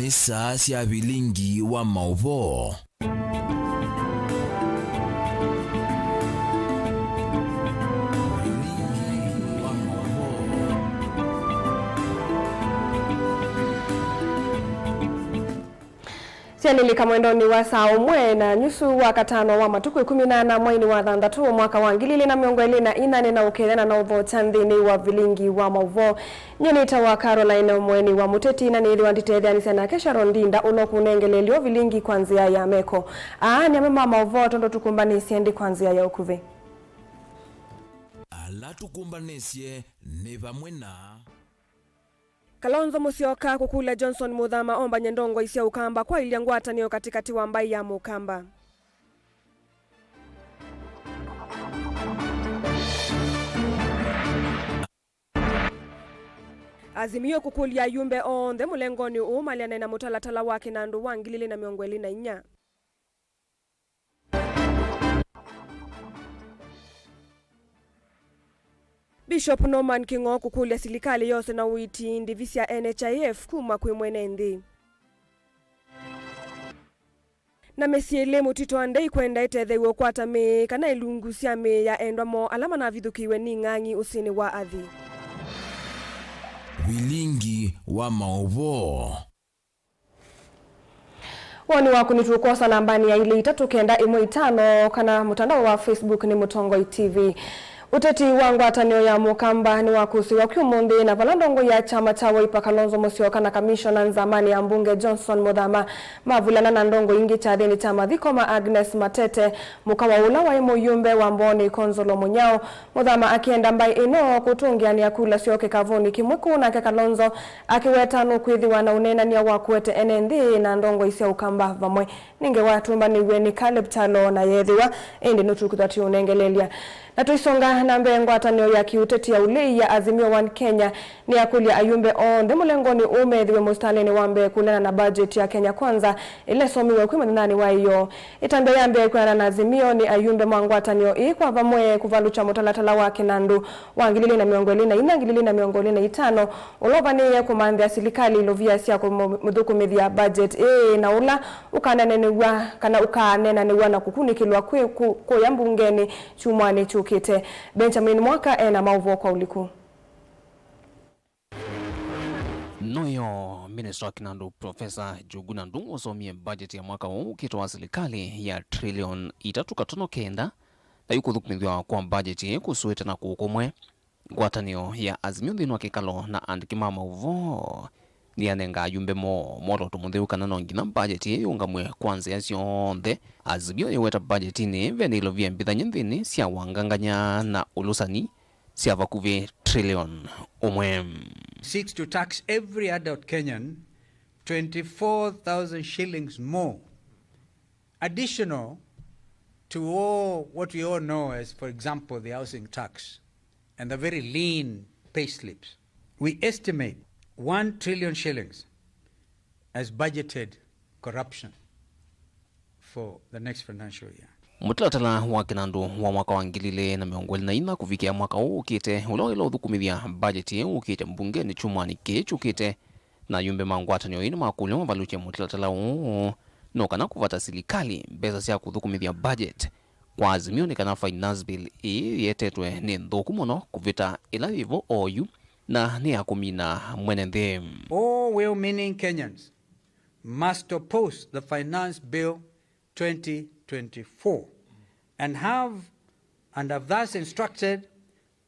nisa cia bilingi wa mauvo. Sianilika mwendoni wa saa umwe na nyusu wa katano wa matuku 18 mwezi wa thandatu mwaka wa 2024 na ukelena na uvo chanthini wa vilingi wa mauvo nyenita wa Caroline mweni wa muteti na nili wanditethia na kesha rondinda unokunengelelio vilingi kwanzia ya meko ni amema mauvo tondo tukumbanisye ndi kwanzia ya ukuve ala tukumbanisye ni bamwena Kalonzo Musyoka kukula Johnson Muthama omba nyendongo isia ukamba kwa ilia ngwatanio katikati wa mbai ya mukamba. Azimio kukulia yumbe onde mulengoni umaliana na mutalatala wake na ndu wangilile na miongweli na inya. Bishop Norman Kingo kukulia silikali yose na witi ndivisi ya NHIF kuma kwe mwenendi. Na mesiele mutito andei kwenda itethe kwata me kana ilungusia me ya endwa mo alama na vithukiwe ni ngangi usini wa athi. Vilingi wa mauvo. Wani waku nitukosa nambani ya ili 395 kana mutandao wa Facebook ni Mutongoi TV. Uteti wa ngwatanio ya mukamba ni wakusiwa kiumundi na valandongo ya chama cha Wiper Kalonzo Musyoka na kamishona nzamani ya mbunge Johnson Muthama mavulana na ndongo ingi cha thini cha mathikoma Agnes Matete mukawa ula wa imo yumbe wa mboni Konzolo Munyao Muthama akienda mbai ino kutungiania kula sioke kavuni kimwiku na ke Kalonzo akiweta nukwithiwa na unena ni wakuete NND na ndongo isia ukamba vamwe ninge watumba ni weni Caleb Talo na yethiwa indi nutukutati unengelelia na tuisonga na mbe ngwatanio ya kiuteti ya ulei ya Azimio One Kenya ni akulia ayumbe onde mulengoni umethiwe mustaleni wambe kulena na budget ya Kenya Kwanza ile somiwe kwa nani wa hiyo itambe yambe kwa na Azimio ni ayumbe mwangwatanio kwa vamwe kuvalucha mutalatala wake nandu wangilili na miongoli na inangilili na miongoli na itano ulovani kumandhia silikali ilovia sia kumudhuku mithia budget na ula ukananenwa kana ukanenanwa na kukunikilwa kwa yambungeni chumwani chukite Benjamin Mwaka na mauvo kwa uliku. Noyo Minister Kinandu Professor Njuguna Ndung'u osomie budget ya mwaka huu ukitoa serikali ya trillion 3.9 na yukuthukumithwa kwa budget kusuita na kukumwe ngwatanio ya Azimio thini wa kikalo na andikima mauvo ni anenga yumbe mo tumutheu kana no ngina budget yungamwe kwanza ya cionthe Azimio yeweta budget ni venilo vya mbithanya nthini cia wanganganya na ulusani cia vakuvi trillion umwe. Seeks to tax every adult Kenyan 24,000 shillings more additional to all what we all know as, for example, the housing tax and the very lean pay slips. We estimate 1 trillion shillings as budgeted corruption for the next financial year. Mutalatala wa Kinandu wa mwaka wa 2024 kufikia mwaka huu ukite ulo uthukumithia budget ukite mbungeni chumwani kichukite na yumbe mangwatanio ino makulio valuche mutalatala huu no kana kuvata serikali mbeza cia kuthukumithia budget kwa Azimio ni kana finance bill yetetwe ni nthuku muno kuvita ila vivo oyu na ni akumina mwene nthi. All well-meaning Kenyans must oppose the Finance Bill 2024 and have thus instructed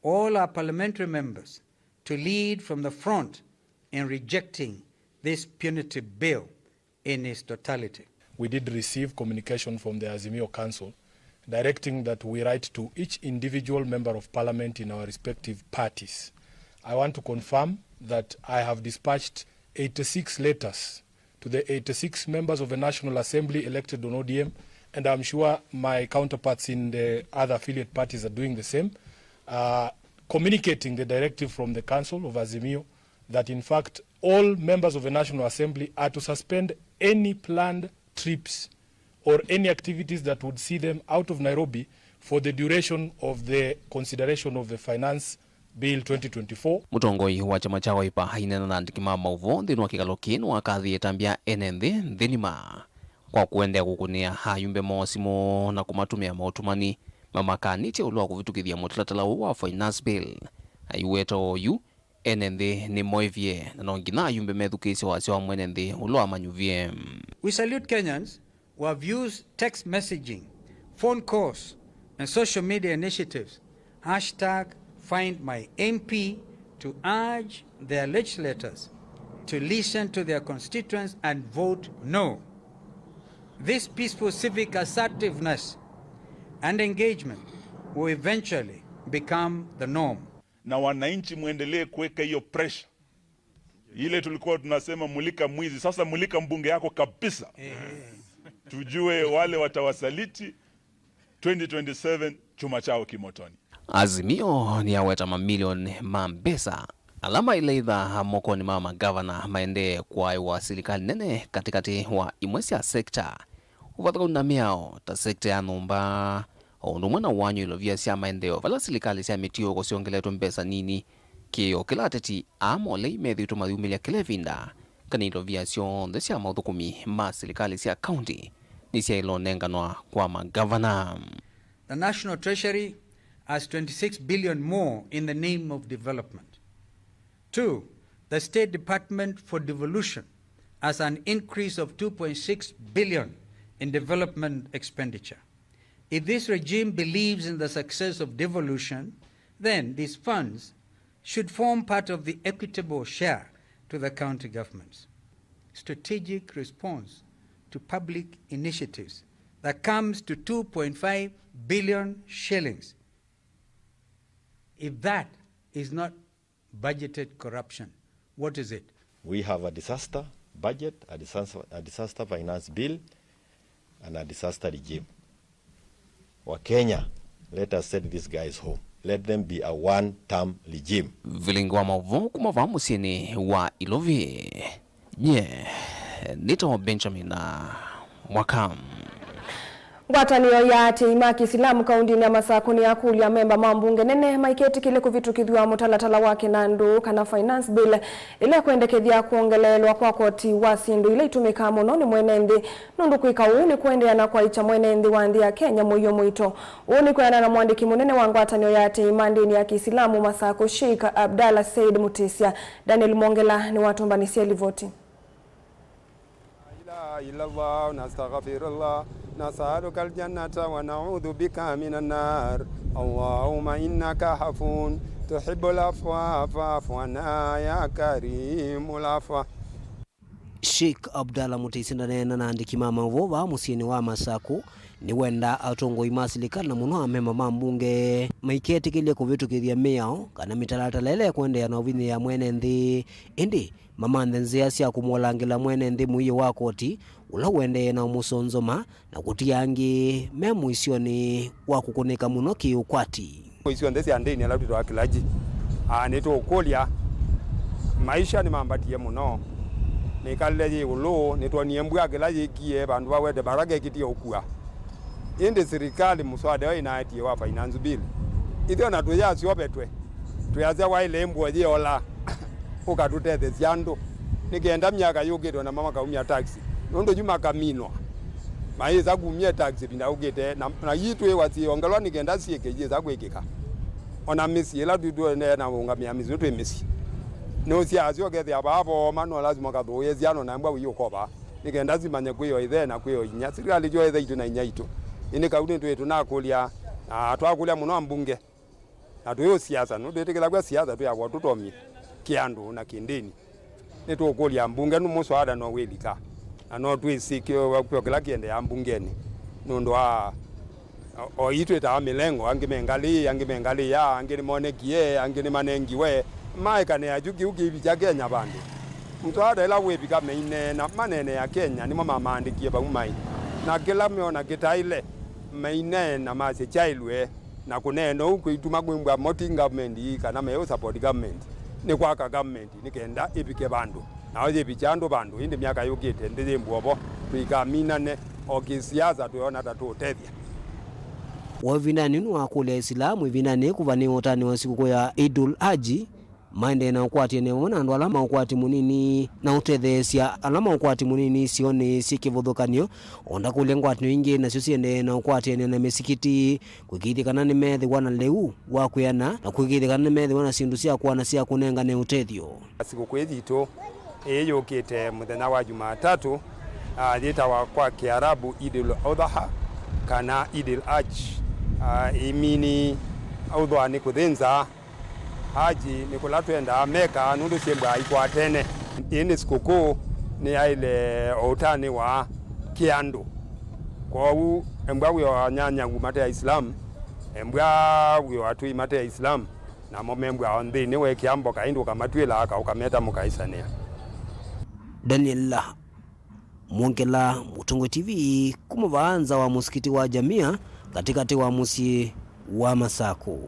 all our parliamentary members to lead from the front in rejecting this punitive bill in its totality. We did receive communication from the Azimio Council directing that we write to each individual member of parliament in our respective parties. I want to confirm that I have dispatched 86 letters to the 86 members of the National Assembly elected on ODM, and I'm sure my counterparts in the other affiliate parties are doing the same, communicating the directive from the Council of Azimio that in fact all members of the National Assembly are to suspend any planned trips or any activities that would see them out of Nairobi for the duration of the consideration of the finance Bill 2024. Mutongoi wa chama cha Wiper hainena na ndikima mauvo ndinu wa kikalo kinu wakathi etambia enenthi nthinima kwa kuendea kukunia hayumbe mosimo na kumatumia mautumani mamakanite ulwa kuvitukithia mutalatala wa finance bill aiweto yu enenthi ni moivie na nongina hayumbe methukisi wasio wa mwenenthi ulwa manyuvie. We salute Kenyans who have used text messaging, phone calls and social media initiatives #FindMyMP to urge their legislators to listen to their constituents and vote no. This peaceful civic assertiveness and engagement will eventually become the norm. Na wananchi muendelee kuweka hiyo pressure. Ile tulikuwa tunasema mulika mwizi, sasa mulika mbunge yako kabisa. Tujue wale watawasaliti 2027 chuma chao kimotoni. Azimio ni aweta mamilioni mambesa. Alama ile idha mokoni mama governor maende kwa wa serikali nene katikati wa imwesi ya sekta. Uvataka unamiao ta sekta ya numba. Ondumwana wanyo ilovia siya maendeo vala serikali siya mitio kwa siongeleto mbesa nini. Kiyo kila ateti amo lei medhi utumadhumilia kile vinda. Kani ilovia siya siya maudhukumi ma serikali siya county. Ni siya ilo nenganwa kwa ma governor. The National Treasury has 26 billion more in the name of development. 2, the State Department for Devolution has an increase of 2.6 billion in development expenditure. If this regime believes in the success of devolution, then these funds should form part of the equitable share to the county governments. Strategic response to public initiatives that comes to 2.5 billion shillings. If that is not budgeted corruption, what is it? We have a disaster budget, a disaster finance bill, and a disaster regime. Kenya, let us send these guys home. Let them be a one-term regime. Vilingwa mavu kumava musini wa ilovi. Nito Benjamin na Wakam. Ngwatanio ya teima kisilamu kaundini ya masakuni ya kulia memba mambunge nene maiketi kile kuvitukithwa mutalatala wake nandu kana finance bill ile kuendekethia kuongelelwa kwa koti wa sindu ile itumika muno ni mwenendi nundu kuika uni kuendeana kwa icha mwenendi wa ndi ya Kenya moyo mwito uni kuana na mwandiki munene wa ngwatanio ya teima ndini ya kisilamu masako Sheikh Abdalla Said Mutisia. Daniel Mongela ni watumbanisia livoti. إلا الله ونستغفر الله نسألك الجنة ونعوذ بك من النار اللهم إنك عفو تحب العفو فاعف عنا يا كريم العفو. Sheikh Abdalla Mutisia ndanena na andiki mama vova musini wa Masako ni wenda atongo imasilika na muno amema mambunge maiketi kile kuvitukithia miao kana mitalatala ile kuendea na uvini ya mwene nthi indi mama nthenzia sia kumolangila mwene nthi muiyo wa koti ula wende na musonzoma na kutiangi memu isioni wa kukunika muno kiukwati isio ndesi andeni ala tuto akilaji neto kolia maisha ni mambatie muno nikaleje ulo neto niembwa akilaji kie bandu bawede barage kitie okua indi serikali muswada wa inaati wa finance bill ithio na tuya siobetwe tuyaza wa ile mbwoje ola ukatutete ziando nikenda myaka yogedwa na mama kaumia taxi nondo juma kaminwa maiza gumia taxi binda ugete na yitwe wati ongalwa nikenda siekeje za kwekeka ona misi ela dudu na ungamia misi to misi no si azio gete ababo mano lazima kadhoye ziano na mbwa uyokoba nikenda zimanye kwiyo ithe na kwiyo inya serikali jo ithe itu na inya itu ini kauni twetu nakulia twakulia muno mbunge na tuyo siasa no twetekela kwa siasa tu yakwa tutomie kiandu na kindini nitukulia mbunge no muswada no welika ano twisikio kwa kila kiende ya mbungeni nondo o itu eta milengo angimengali ya angini monekie angini manengiwe maikane ya juki uki ya Kenya bandi mtwada ila webika meine na manene ya Kenya ni mama maandikie ba umai na kila meona kitaile meine na mase chailwe na kuneno huko ituma kwembwa moti government kana meyo support government ni kwa government nikenda ipike bandu na oje bichando bandu indi miaka yogete ndeze mbwobo tuikamina ne okisiasa tuona tatu tethia wa vinani wa kule Islamu vinani kuvani otani wa siku ya Idul Haji maende na ukwati ne wona ndo alama ukwati munini na utethesia alama ukwati munini sione sikivuthukanio onda kulengwa atu ingi na siende na ukwati ne na mesikiti kwigithikana ni methi wana leu wa kuyana na kwigithikana ni methi wana sindu cia kwana cia kunenga ne utethio siku kwithito yukite muthenya wa Jumatatu thita wa kwa Kiarabu Idul Adha kana Idul Hajj imini audhwa ni kuthinza haji ni kula twenda Meka nundu ciembwa ikwatene ini sikukuu ni ile otani wa kiandu kwa u embwa wa nyanya ngumate ya Islam embwa wa tu imate ya Islam na momembwa onthi ni we kiambo kaindu kamatwila aka ukameta mukaisania. Daniel Mwongela, Mutungo TV, kumuvaanza wa musikiti wa Jamia katikati wa musi wa Masako.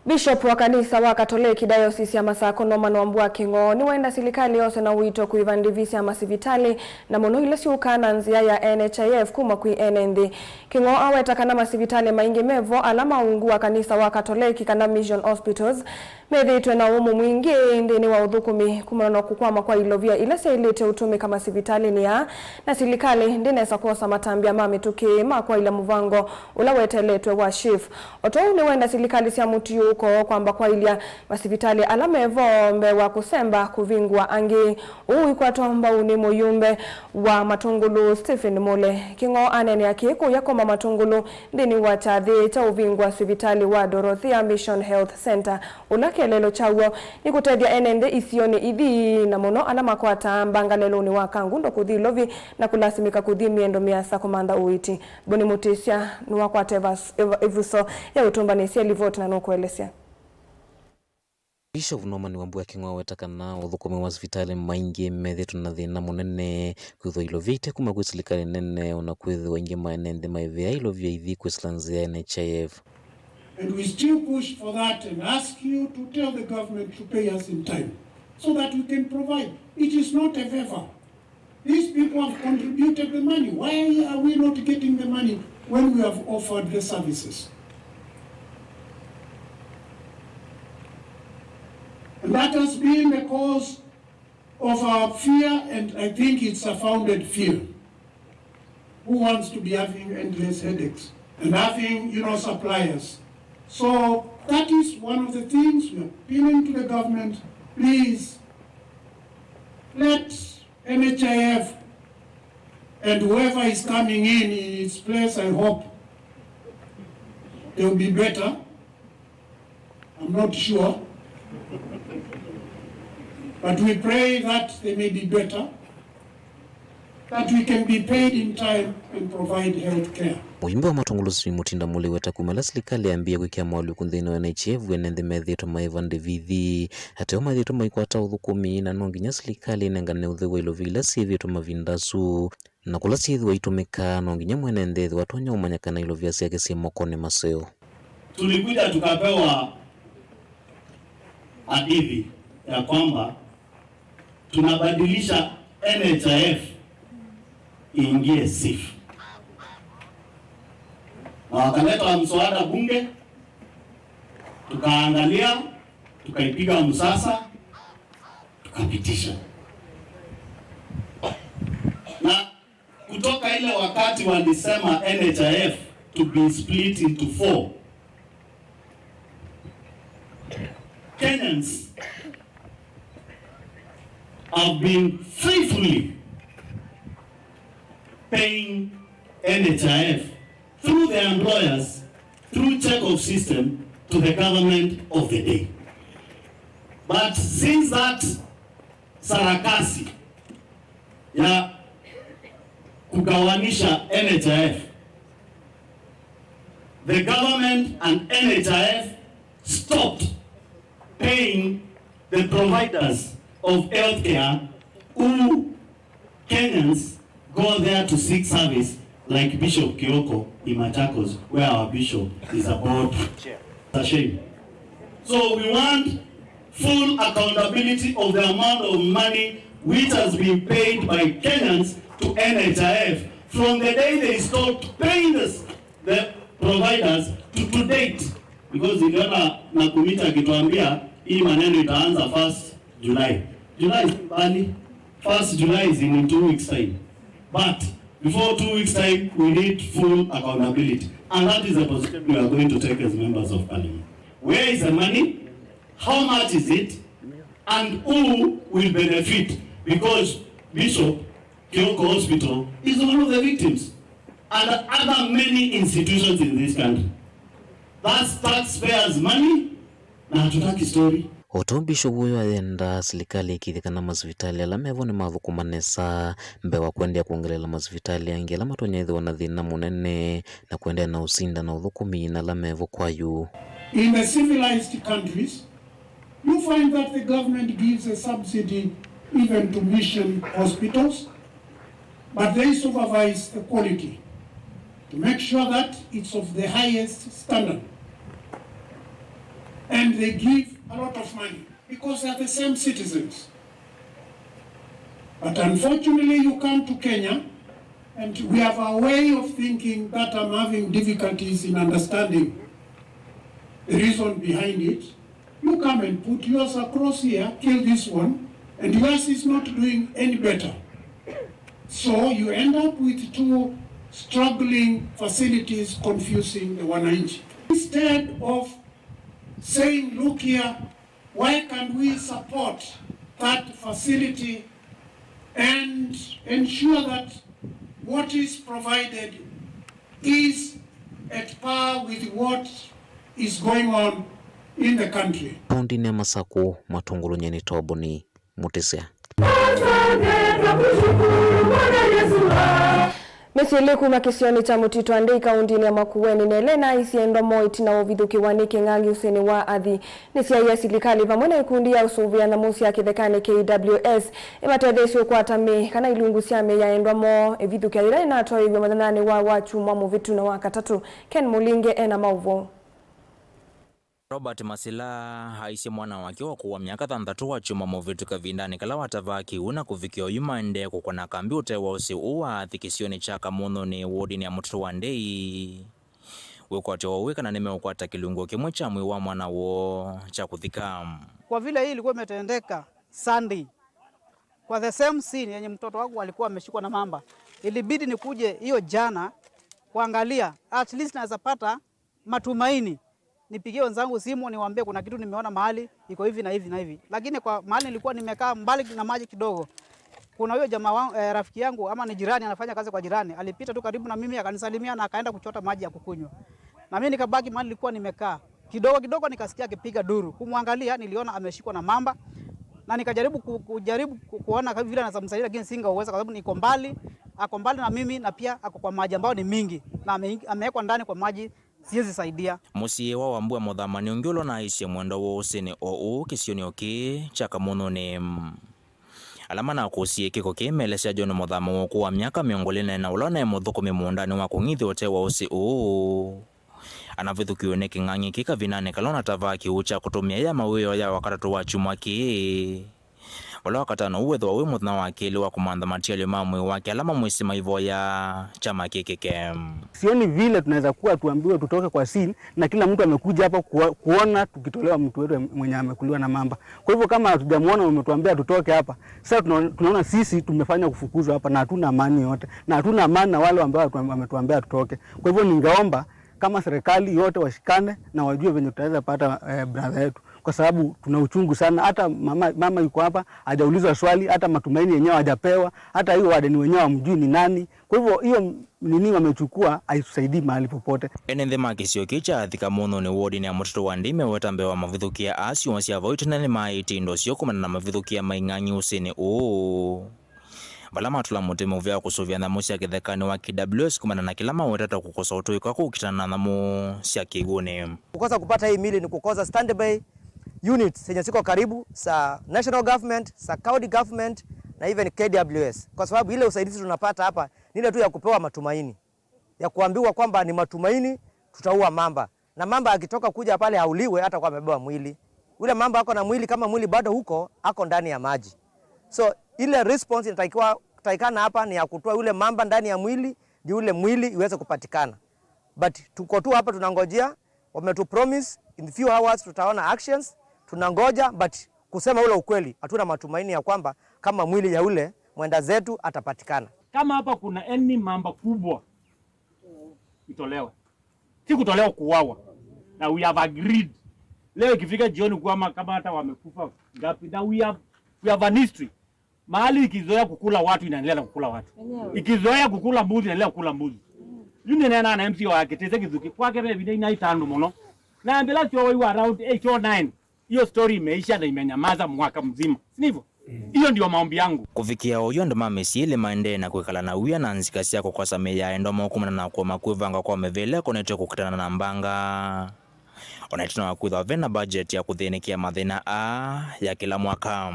Bishop wa kanisa wa Katoliki Diocese ya Masako Norman Wambua Kingo ni wenda serikali yose na wito kuivandivisi ya masivitali na muno ile siukana nzia ya NHIF kuma kui NND. Kingo aweta kana masivitali maingi mevo alama ungu wa kanisa wa Katoliki kana Mission Hospitals methitwe na umu mwingi ndini wa uthukumi kumana kukwama kwa ilovia ile seilite utumi kama sivitali ni ya na serikali ndine sakosa matambia mamituki makwa ile muvango ulaweteletwe wa chief oto ni wenda serikali sia mutu uko kwamba kwa ilia masivitali alamevo mbe wa kusemba kuvingwa angi kwa tomba uni muyumbe wa Matungulu Stephen Mole Kingo anene akiku yakoma Matungulu ndini wa tadhi cha uvingwa sivitali wa Dorothea Mission Health Center unakelelo chawo ni kutethia NND isione idhi na mono alama kwa tambanga lelo ni wakangundo kuthilovi na kulasimika kuthi miendo miasa komanda uiti Boni Mutisia nuwa kwa tevas evuso ya utumba nisia livoti na nukuelesea. Bishop Norman Wambua Kingo wetakana uthukumi wa hospitali maingi methitu na thina munene kwitho ilovite kuma kwi serikali nene ona kwitho ingi manende maivia ilovia ithi kwislanzia NHIF. And we still push for that and ask you to tell the government to pay us in time so that we can provide. It is not a favor. These people have contributed the money. Why are we not getting the money when we have offered the services? And that has been the cause of our fear, and I think it's a founded fear. Who wants to be having endless headaches and having, suppliers? So that is one of the things we are appealing to the government. Please, let NHIF and whoever is coming in its place, I hope they will be better. I'm not sure. But we pray that they may be better, that we can be paid in time and provide health care. Muyumba wa Matungulu Mutinda Mule weta kumala serikali ambia kwikia mwalu kunthino ya NHIF wenende methito maivande vithi hateo mathito maikwata uthukumi na nonginya serikali nengane uthewa ilovila sivito mavindasu na kula sithwa itumika nonginya mwenende watonya umanyakana ilovia siake si mokone maseo. Tulikuja tukapewa hadithi ya kwamba tunabadilisha NHIF iingie SIF. Na wakaleta mswada bunge, tukaangalia, tukaipiga msasa, tukapitisha. Na kutoka ile wakati walisema NHIF to be split into 4, Kenyans have been faithfully paying NHIF through their employers, through check-off system to the government of the day. But since that sarakasi ya kugawanisha NHIF, the government and NHIF stopped paying the providers of healthcare who Kenyans go there to seek service, like Bishop Kioko in Machakos, where our bishop is about a shame. So we want full accountability of the amount of money which has been paid by Kenyans to NHIF from the day they stopped paying the providers to date, because niliona na kumita akituambia hii maneno itaanza 1st July. July is mbali. 1st July is in 2 weeks time. But before 2 weeks time, we need full accountability. And that is the position we are going to take as members of parliament. Where is the money? How much is it? And who will benefit? Because Bishop Kioko Hospital is one of the victims. And other many institutions in this country. That's taxpayers' money. Na hatutaki story. Otombisho huyo ayenda serikali ikithikana masivitali ala mevo ni mathukumanesa mbewa kwendea kuongelela masivitali yangi ala matonyethwa na thina munene na kwendea na usinda na uthukumi na ala mevo kwayu. In the civilized countries, you find that the government gives a subsidy even to mission hospitals, but they supervise the quality to make sure that it's of the highest standard. And they give a lot of money because they are the same citizens. But unfortunately, you come to Kenya and we have a way of thinking that I'm having difficulties in understanding the reason behind it. You come and put yours across here, kill this one, and yours is not doing any better. So you end up with two struggling facilities confusing the wananchi. Instead of saying, look here, why can we support that facility and ensure that what is provided is at par with what is going on in the country. Kaundi ni Masako, Matongolo Nyeni Toboni, Mutisia. Mesiliku makisioni cha mutito andei kaundini ya Makueni na Elena isiendo moiti na uvidhuki wanike ngangi useni wa adhi nisia ya silikali pamwena ikundi ya usuvia na musi ya kithekane KWS imatedesio kwa atame kana ilungu siame ya endwa mo evidhuki ya ilai na atoa hivyo madhanani wa wachu mwamu vitu na wakatatu Ken Mulinge ena mauvo. Robert Masila haisi mwana wake wa kuwa miaka 3 wa chuma movitu kavindani kala watavaki una kuvikio yumande kukona kambi utewa usi uwa thikisioni chaka mono ni wodi ni ya mtoto wa ndei wekwate waweka na nime ukwata kilungo kimwe cha mwiwa mwana wo cha kuthika. Kwa vile hii ilikuwa imetendeka Sunday kwa the same scene yenye mtoto wangu alikuwa ameshikwa na mamba, ilibidi nikuje hiyo jana kuangalia at least naweza pata matumaini. Nipigie wenzangu simu niwaambie kuna kitu nimeona mahali iko hivi na hivi na hivi. Lakini kwa mahali nilikuwa nimekaa mbali na maji kidogo, kuna huyo jamaa wangu rafiki yangu ama ni jirani anafanya kazi kwa jirani, alipita tu karibu na mimi akanisalimia na akaenda kuchota maji ya kukunywa. Na mimi nikabaki mahali nilikuwa nimekaa. Kidogo nikasikia akipiga duru. Kumwangalia niliona ameshikwa na mamba. Na nikajaribu kuona vile anamsaidia lakini singeweza kwa sababu niko mbali, ako mbali na mimi na pia ako kwa maji ambao ni mingi na amewekwa ndani kwa maji. Siwezi saidia. Musi wa wambua modhamani ungiolo na isi mwendo wo usini oo kisioni oki chaka mono ni alama na kusie kiko kimelesha jono modhama woku wa miaka miongolene na ulona ya modhoko mimundani wa kungithi ote wa usi oo anavithu kione kingangi kika vinane kalona tava kiucha kutumia ya maweo ya wakatatu wa chuma ki wala wakatano uwetho wa wimudhna wa kili wa kumanda matiali mamwe wake alama mwisima hivyo ya chama kikike. Sioni vile tunaweza kuwa tuambiwe tutoke kwa scene na kila mtu amekuja hapa kuona tukitolewa mtu wetu mwenye amekuliwa na mamba. Kwa hivyo kama hatujamuona umetuambia tutoke hapa, sasa tunaona sisi tumefanya kufukuzwa hapa na hatuna amani yote. Na hatuna amani na wale ambao wametuambia tutoke. Kwa hivyo ningeomba kama serikali yote washikane na wajue venye tutaweza pata brother yetu. Kwa sababu tuna uchungu sana, hata mama yuko hapa hajaulizwa swali, hata matumaini yenyewe hajapewa, hata hiyo wadeni wenyewe hamjui ni nani. Kwa hivyo hiyo nini wamechukua haitusaidii mahali popote. Enende makisio kicha thika mono ni wodi ni ya mtoto wa ndime wetambewa mavithukia asio wasia voitu na ni maiti ndo sio kumana na mavithukia mainganyi usini oo. Balama tula mutime uvya kusuvia na musi ya kithekani wa KWS kumana na kilama wetata kukosa utoi kwa kukitana na musi ya kigune. Kukosa kupata hii mili ni kukosa standby units zenye ziko karibu sa national government, sa county government na even KWS. Kwa sababu ile usaidizi tunapata hapa ni ile tu ya kupewa matumaini. Ya kuambiwa kwamba ni matumaini tutaua mamba. Na mamba akitoka kuja pale hauliwe hata kwa amebeba mwili. Ule mamba ako na mwili kama mwili bado huko ako ndani ya maji. So ile response inatakikana hapa ni ya kutoa ule mamba ndani ya mwili ndio ule mwili iweze kupatikana. but tuko tu hapa tunangojea, wametu promise in few hours tutaona actions, tunangoja, but kusema ule ukweli hatuna matumaini ya kwamba kama mwili ya ule mwenda zetu atapatikana. Kama hapa kuna any mamba kubwa itolewe, si kutolewa kuwawa, na we have agreed leo ikifika jioni kama hata wamekufa ngapi, na we have an history. Mahali ikizoea kukula watu inaendelea kukula watu, ikizoea kukula mbuzi inaendelea kukula mbuzi. Yuni nena na MC wake teze kizuki kwake bebe ina itandu mono na ambela cho wa around 8 or 9. Hiyo story imeisha na imenyamaza mwaka mzima, si hivyo? Hiyo ndio maombi yangu. Kufikia uyo ndo mamesiele maende na kwekala na uya na nzikasi yako kwa sameya endo makumana na kwa makuivanga kwa mevele konete kukutana na mbanga. Onaituna wakuitha vena budget ya kuthenekia mathina ya kila mwaka.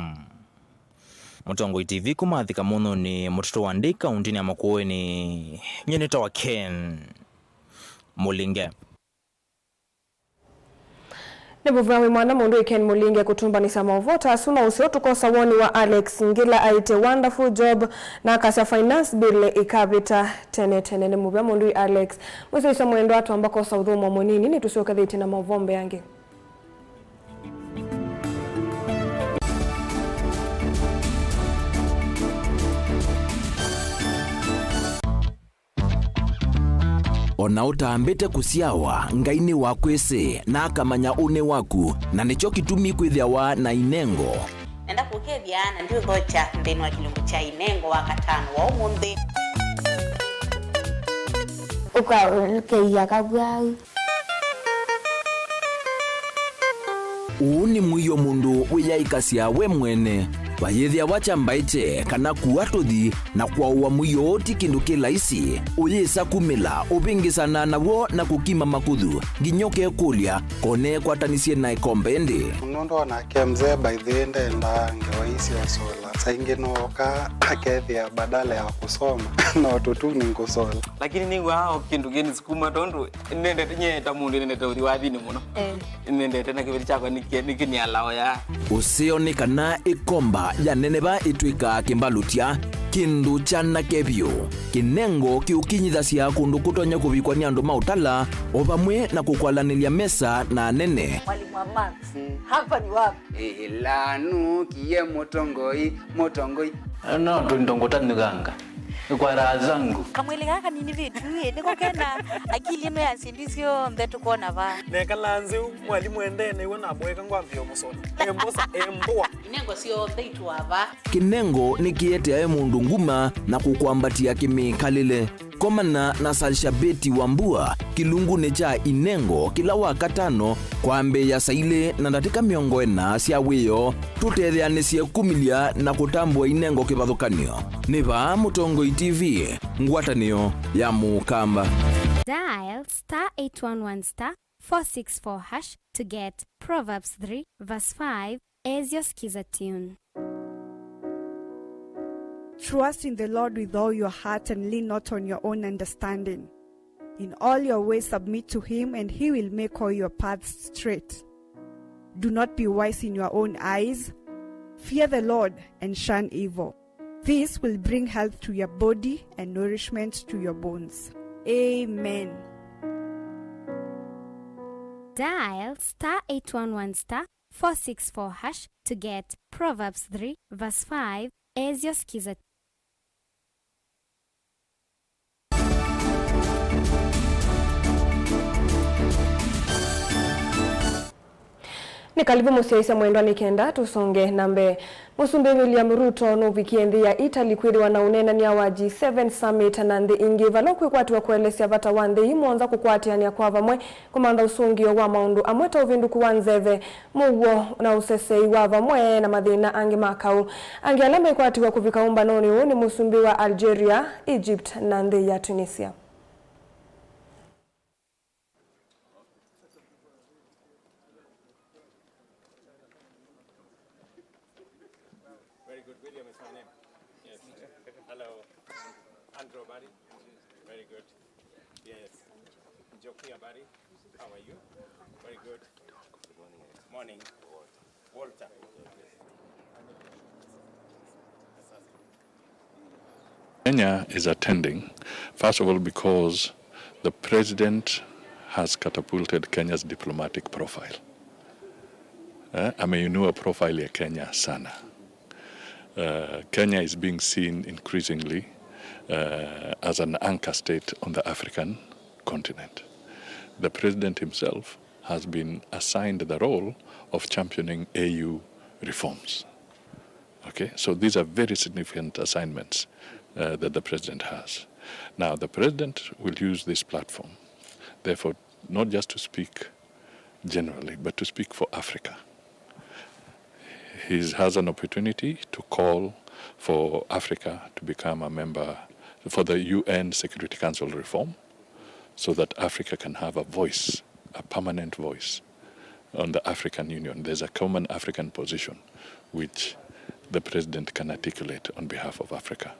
Mutongo TV kumathika muno ni mutoto wa Ndika undini ya Makueni nyeneta wa Ken Mulinge. Nebuvawe mwana mundu Ken Mulinge kutumba ni sama uvota asuna usiotukosa woni wa Alex Ngila aite wonderful job na kasi ya finance bill ikabita tene nebuvawe mundu Alex mwese isa mwendo watu ambako saudhumu mwenini ni tusioka dhiti na mavombe yange. Ona utambete kusiawa ngaini wakwese na akamanya une waku na nicho kitumi kwithiawa na Inengo. Nenda kukethiana ndio thocha ndeni wa kilungu cha Inengo wa katano wa umuthi. Ukarukeia kabwau. Uuni mwiyo mundu wiyaikasia we mwene wayethia wachambaite kana kuatuthi na kwauwa muyoti kindu kilaisi uyisa kumila ubingisana nawo na kukima makuthu nginyoke kulia kone kwatanisie na ikombendi munondo na kemze by the end enda ngewaisi wa sola saingi noka akethia badala ya kusoma na watoto ni kusola lakini ningu hao kindu geni sikuma tondu nende nyeta mundu nende uri wathini muno nende tena kibiri chako nikini alao ya usioni kana ikomba ya neneba itwika kimbalutia kindu chana kebyo Kinengo kiukinyithasia kundu kutonya kuvikwa ni andu mautala obamwe na kukwalanilia mesa na nene. Mwalimu wa Max, hapa ni wapi? Lanu kiye motongoi. No, ndongota nuganga. Kwa raha zangu. Kamwele kaka nini vitu niko kena akili ino ya sindisio mbetu kuona va. Nekalanze mwalimu endene iwe na mweka ngwambio musona. Embosa embua. Kinengo sio theitu wava. Kinengo ni kiete mundu nguma na kukwambatia kimikalile. Komana na Salshabeti Wambua kilungu necha Inengo kila wakatano kwa mbe ya saile na ndatika miongo ena sia weyo tutetheanesie kumilia na kutambua Inengo kivathukanio. Niva Mutongo TV ngwatanio ya Mukamba. Dial *811*464# to get Proverbs 3 verse 5 as your skiza tune. Trust in the Lord with all your heart and lean not on your own understanding. In all your ways submit to him and he will make all your paths straight. Do not be wise in your own eyes. Fear the Lord and shun evil. This will bring health to your body and nourishment to your bones. Amen. Dial *811*464# to get Proverbs 3 verse 5 as your skiza. Ni kalibu musiaisa mwendo nikenda tusonge nambe. Musumbe William Ruto no wikendi ya Italy kwiriwa na unena ni wa G7 summit na ndi ingiva no kwikwatiwa kuelesya vata wande imonza kukwatiania kwa vamwe komanda usungio wa maundu amweta uvinduku wa nzeve muwo na usesei wa vamwe na mathina angi makau angi alama ikwatiwa kuvika umbanoni huu ni musumbi wa Algeria, Egypt na ndi ya Tunisia. Kenya is attending, first of all, because the president has catapulted Kenya's diplomatic profile. Ameinua profile ya Kenya sana. Kenya is being seen increasingly as an anchor state on the African continent. The president himself has been assigned the role of championing AU reforms. Okay, so these are very significant assignments that the president has. Now, the president will use this platform, therefore, not just to speak generally, but to speak for Africa. He has an opportunity to call for Africa to become a member for the UN Security Council reform, so that Africa can have a voice, a permanent voice on the African Union. There's a common African position which the president can articulate on behalf of Africa.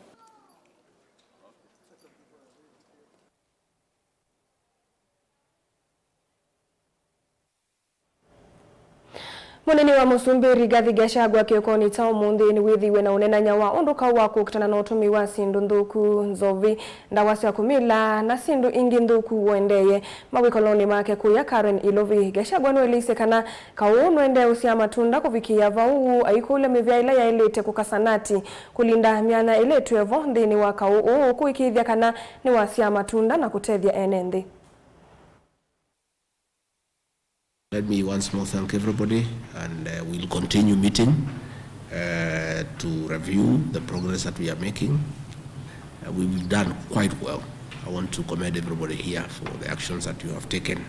Munene wa Musumbi Rigathi Gachagua kiokoni cha umundi ni withiwe na unenanya wa unduka wa kukutana na utumi wa sindu nthuku nzovi ndawasi ya kumila na sindu ingi nthuku wendeye mawikoloni make kuya Karen Ilovi. Gachagua nwelise kana kau nwende usia matunda kuvikia vau aikule mivya ila ya ilete kukasanati kulinda miana iletu evo ndini wa kau kuikithia kana ni wasia matunda na kutethia enende. Let me once more thank everybody, and we'll continue meeting to review the progress that we are making. We've done quite well. I want to commend everybody here for the actions that you have taken.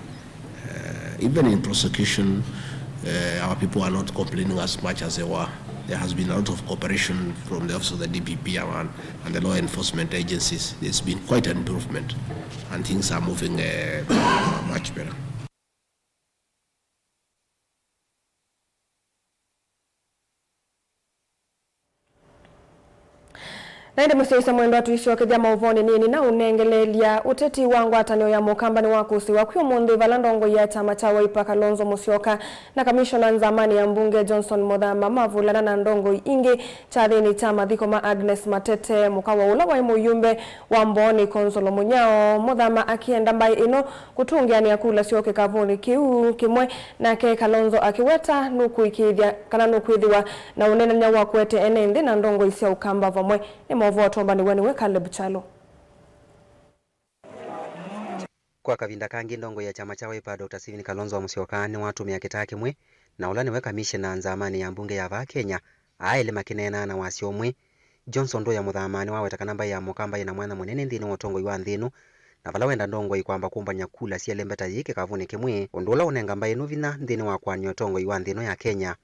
Even in prosecution, our people are not complaining as much as they were. There has been a lot of cooperation from the Office of the DPP and the law enforcement agencies. There's been quite an improvement, and things are moving much better. Naende msisa mwendo atuisho kithia mauvoni nini na unengelelia uteti wangu atanio ya mukamba ni wakusi wakuyo mundi valandongo ya chama cha Wiper Kalonzo Musyoka na kamishona nzamani ya mbunge Johnson Muthama mavulana na ndongo ingi chathini chama thikoma Agnes Matete mukawa ula wa muyumbe wa mboni Konsolo Munyao Muthama akienda mbai ino kutungiani akula sioke kavuni kiu kimwe na ke Kalonzo akiweta nuku ikithia kana nuku ithiwa na unenanya wa kwete enende na ndongo isia ukamba vamwe voto mbani waniwe Caleb Chalo. Kwa kavinda kangi ndongo ya chama cha Wiper Dr. Stephen Kalonzo Musyoka ni watu miakitake mwe na ulani weka kamishna nzamani ya mbunge ya va Kenya aile makinena na wasio mwe Johnson Ndo ya Muthamani wawe takanamba ya mukamba ina mwana munene nthini wotongo iwa nthinu na vala wenda ndongo ikwamba kumba nyakula sia lembeta yike kavuni kimwe undula unengamba inu vina nthini wa kwa nyotongo iwa nthinu ya Kenya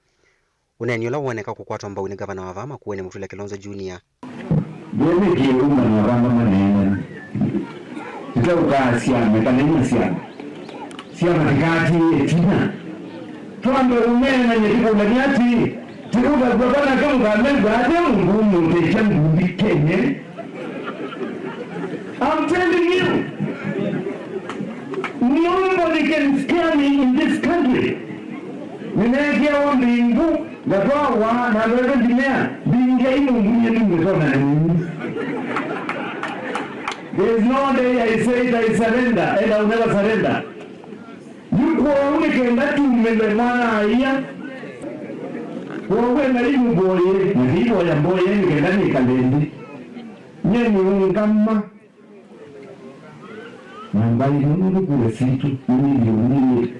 uneniola uoneka kukwatwa mbau ni gavana wa Vama kuwene Mutula Kilonzo Junior. Yeye kiumba na ramba manene. Tutoka siame kanenya siame. Siame tikati etina. Tuambe umena nyetipo ndaniati. Turuka bwana kama kamenda ate ngumu techa ngumu Kenya. I'm telling you. Nobody can scare me in this country. Nimekia wa mbingu Gatoa wa na wewe dimea binge ino mwenye nimesona nini. There is no day I say that I surrender and I will never surrender. Yuko unikenda tumele mwana iya. Wewe na limu boye na hiyo ya boye nikenda nikalendi. Nyeni ungama. Mambai nuru kule situ ni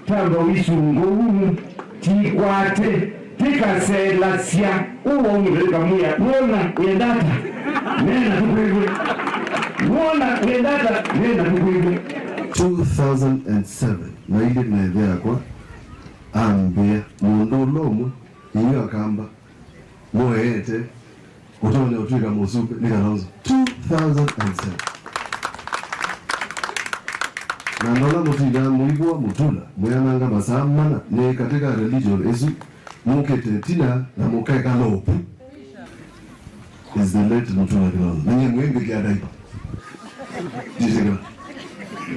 Tanga wisungu tikwate tikaselasia uwo unireka muya mwona uendata nena tukwigwe mwona uendata nena tukwigwe 2007 na ile naedhea kwa ambia mundu lomu iyo akamba moete utone utwika musupe ni Kalonzo 2007 na ndola mutida muigwa mutula mweananga masamana ne katika religion ezu mukete tina na mukaeka lopu is the late Mutula Kilonzo nenye mwenge kia daipa jisika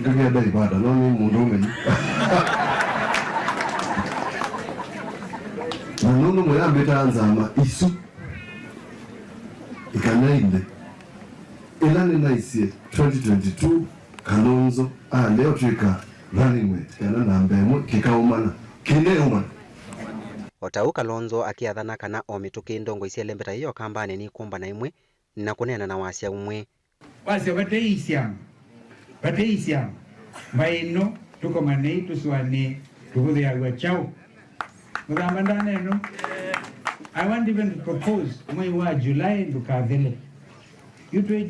kia daipa da noni mundume na nunu mwambe taanzama isu ikanainde ilani naisie 2022 Kalonzo leo tuika running mate kana nambemo kikaumana kineumana Otau Kalonzo akiathana kana omituki ndongo isielembeta hiyo kambani ni kumba na imwe na kunena na wasia umwe wase bateisiam maino tuko manei tuswani tukudhi agwa chao mudamba neno. I want even to propose mwezi wa July ndukadhele yutwe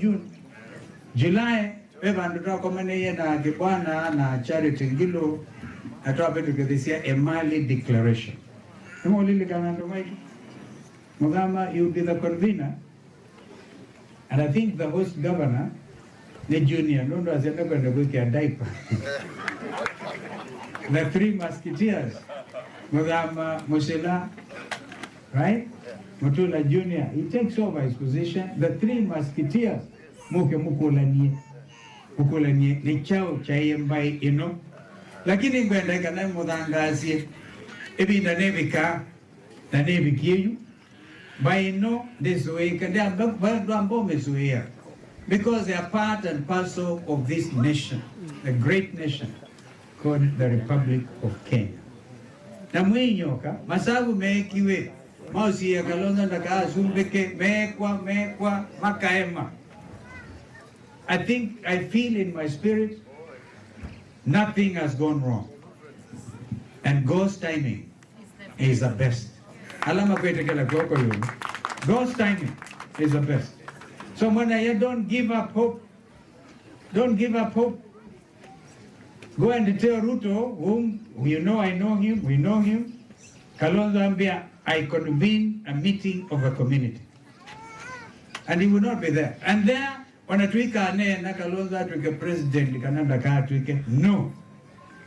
July eva ndotoa kwa manei na kibwana na Charity Ngilo atoa petu kithisia Emali Declaration Nemo lili kanando maiki mudamba you'll be the convener. And I think the host governor, the junior, no, as you're not going to go a diaper. The three musketeers, Mugama, Mosela, right? Mutula Junior, he takes over his position. The three musketeers, Mukulanie, ni chao chayembai ino. Lakini ngwenda kana mudangazi, ebi na nevika, na nevikiyu. By no this way, because they are part and parcel of this nation, a great nation called the Republic of Kenya. Na mwenyoka masabu mekiwe mausi ya Kalonzo ndaka sumbeke mekwa makaema. I feel in my spirit nothing has gone wrong, and God's timing is the best. Alama kwetekela koko yun. God's timing is the best. So when I don't give up hope, don't give up hope. Go and tell Ruto, whom you know, I know him, we know him. Kalonzo ambia, I convene a meeting of a community. And he will not be there. And there, wanatuika ane na Kalonzo atuike president, kananda ka atuike, no.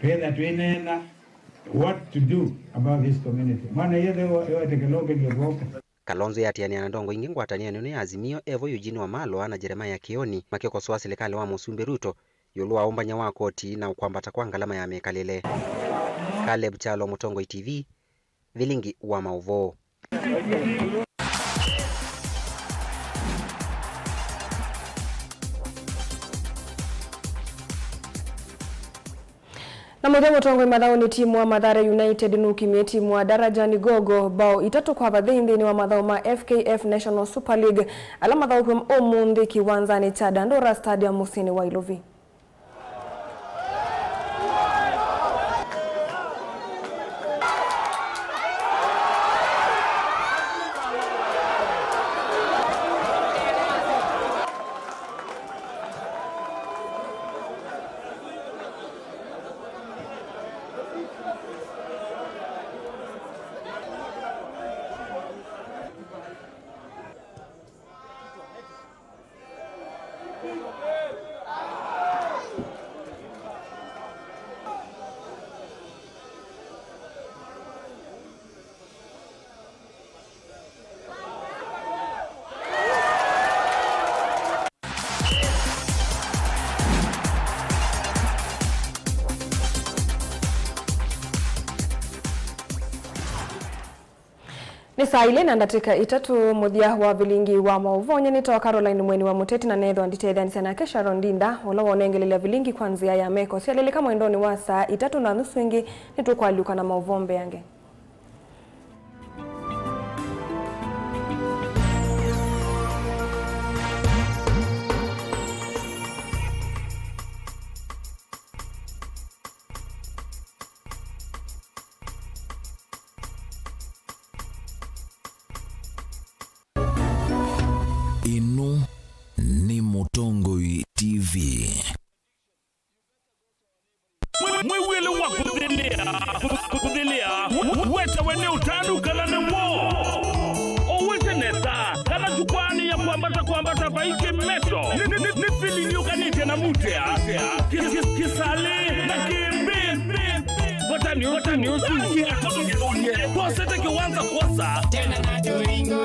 Tuenda tuinena, what to do about this community. Kalonzo yatiania na ndongo ingi ngwatania nene Azimio Evo Eugene Wamalwa na Jeremiah Kioni makikosoa serikali wa Musumbi Ruto yulu waombanya wa koti na kwambata kwa ngalama ya mekalile. Caleb Chalo, Mutongo TV, Vilingi wa Mauvo. Na moja Mutongo madhao ni timu wa Mathare United nukimie timu wa Darajani Gogo bao 3 kwa vadhindi wa madhao ma FKF National Super League ala madhao kwa omundi kiwanzani cha Dandora Stadium Musini wa Ilovi. Ni saa ile na ndatika itatu muthia wa vilingi wa mauvonye ni toa Caroline Mweni wa Muteti na Netho Nditethani sana kesha Rondinda ulo wonengelele vilingi kwanzia ya meko sialele kama endoni wa saa 3:30 ingi nitukwaluka na mauvombe yange. Inu ni Mutongo TV. Mwewele wa kudilia weta wene utanu kalane wo oweze nesa kala jukwani ya kuambata vaike meto ni feeling yukanite na mutea kisale na kimbi watani usu posete kiwanza kosa tena na joringo